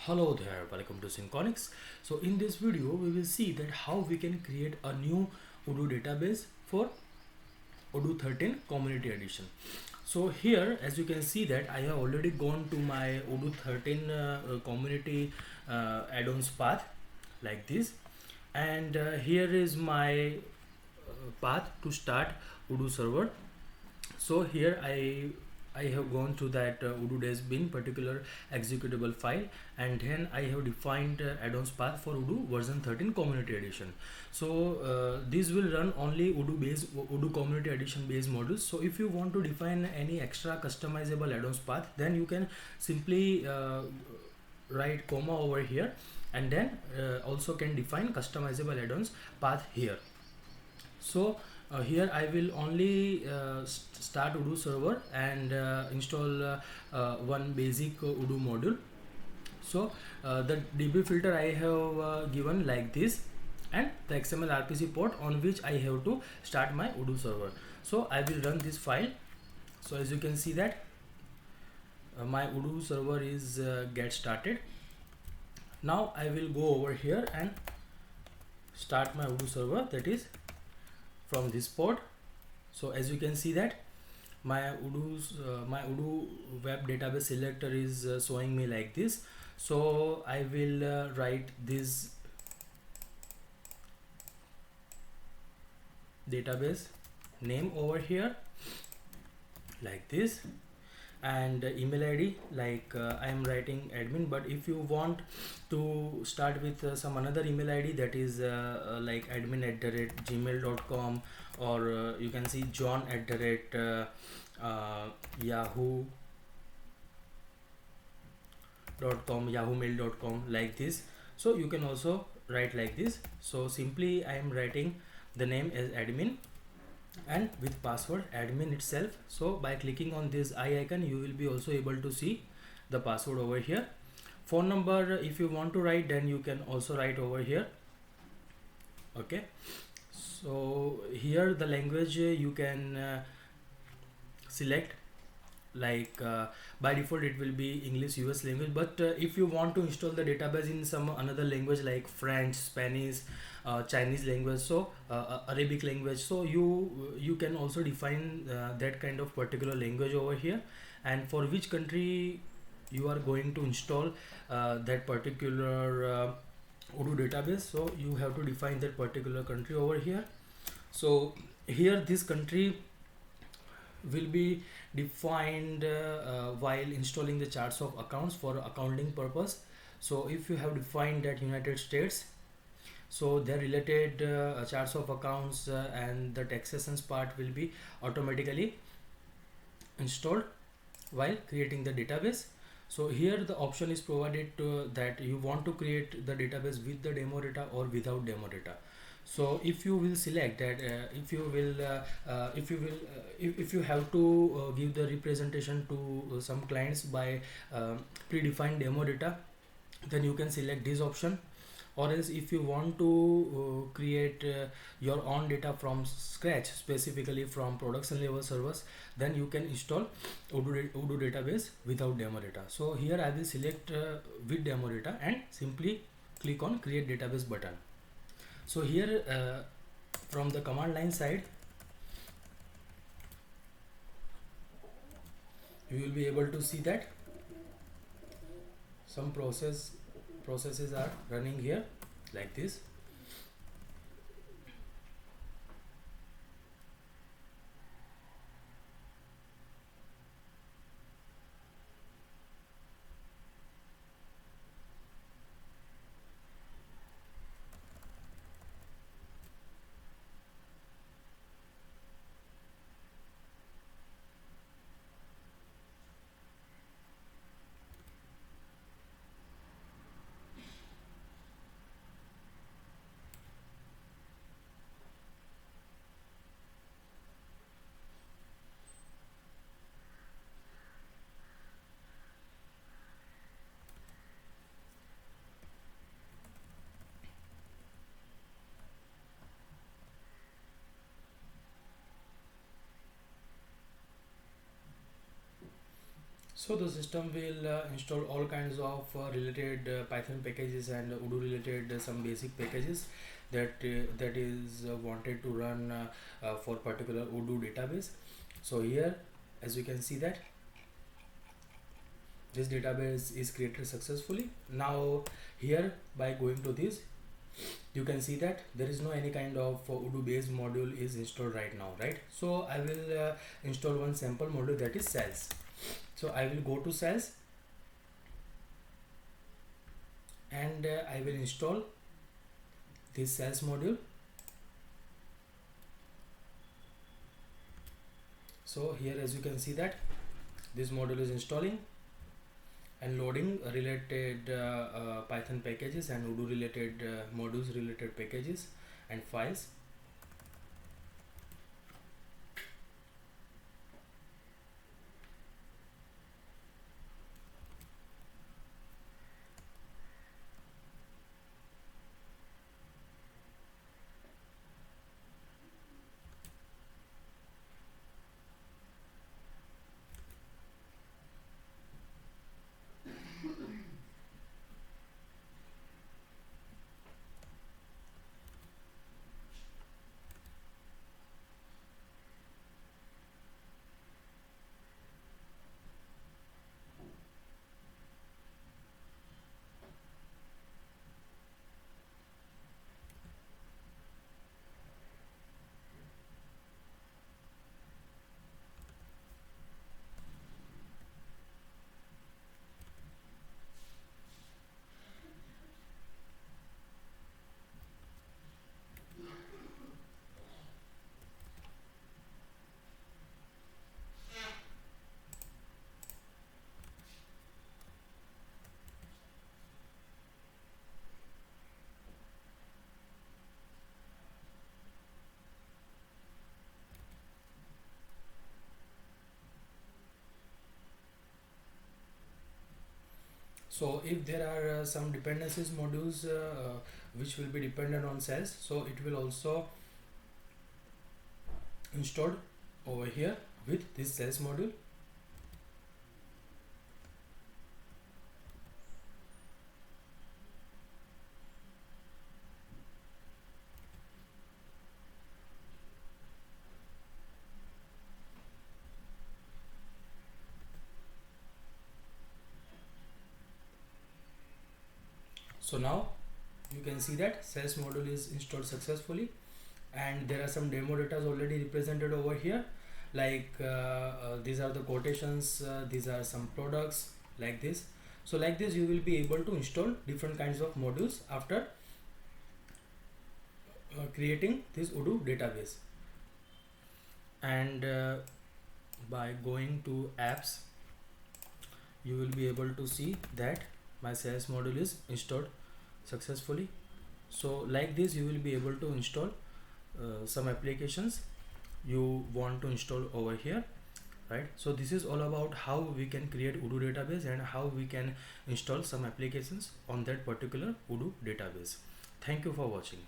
Hello there, welcome to Synconics. So in this video we will see that how we can create a new Odoo database for Odoo 13 Community Edition. So here, as you can see, that I have already gone to my Odoo 13 community add-ons path like this, and here is my path to start Odoo server. So here I have gone to that Odoo bin particular executable file, and then I have defined add-ons path for Odoo version 13 community edition. So this will run only Odoo community edition based modules. So if you want to define any extra customizable add-ons path, then you can simply write comma over here, and then also can define customizable add-ons path here. So here I will only start Odoo server and install one basic Odoo module. So the DB filter I have given like this, and the XML RPC port on which I have to start my Odoo server. So I will run this file. So as you can see that my Odoo server is get started. Now I will go over here and start my Odoo server, that is from this port. So as you can see that my Odoo web database selector is showing me like this. So I will write this database name over here like this, and email ID like I am writing admin, but if you want to start with some another email ID, that is like admin@gmail.com, or you can see john@yahoo.com, yahoomail.com, like this. So you can also write like this. So simply I am writing the name as admin and with password admin itself. So by clicking on this eye icon, you will be also able to see the password over here. Phone number, if you want to write, then you can also write over here. Okay, so here the language you can select, like by default it will be English US language, but if you want to install the database in some another language like French, Spanish, Chinese language, so Arabic language, so you can also define that kind of particular language over here, and for which country you are going to install that particular Odoo database, so you have to define that particular country over here. So here this country will be defined while installing the charts of accounts for accounting purpose. So if you have defined that United States, so their related charts of accounts and the taxations part will be automatically installed while creating the database. So here the option is provided that you want to create the database with the demo data or without demo data. So if you will select that if you have to give the representation to some clients by predefined demo data, then you can select this option. Or else if you want to create your own data from scratch, specifically from production level servers, then you can install Odoo database without demo data. So here I will select with demo data and simply click on create database button. So here from the command line side, you will be able to see that some processes are running here like this. So the system will install all kinds of related Python packages and Odoo related some basic packages that is wanted to run for particular Odoo database. So here, as you can see that this database is created successfully. Now here, by going to this, you can see that there is no any kind of Odoo based module is installed right now, right? So I will install one sample module, that is sales. So I will go to sales and I will install this sales module. So here, as you can see that this module is installing and loading related Python packages and Odoo related modules related packages and files. So if there are some dependencies modules which will be dependent on sales, so it will also installed over here with this sales module. So now you can see that sales module is installed successfully, and there are some demo data already represented over here, like these are the quotations, these are some products like this. So like this you will be able to install different kinds of modules after creating this Odoo database. And by going to apps, you will be able to see that my sales module is installed successfully. So like this you will be able to install some applications you want to install over here, right? So this is all about how we can create Odoo database and how we can install some applications on that particular Odoo database. Thank you for watching.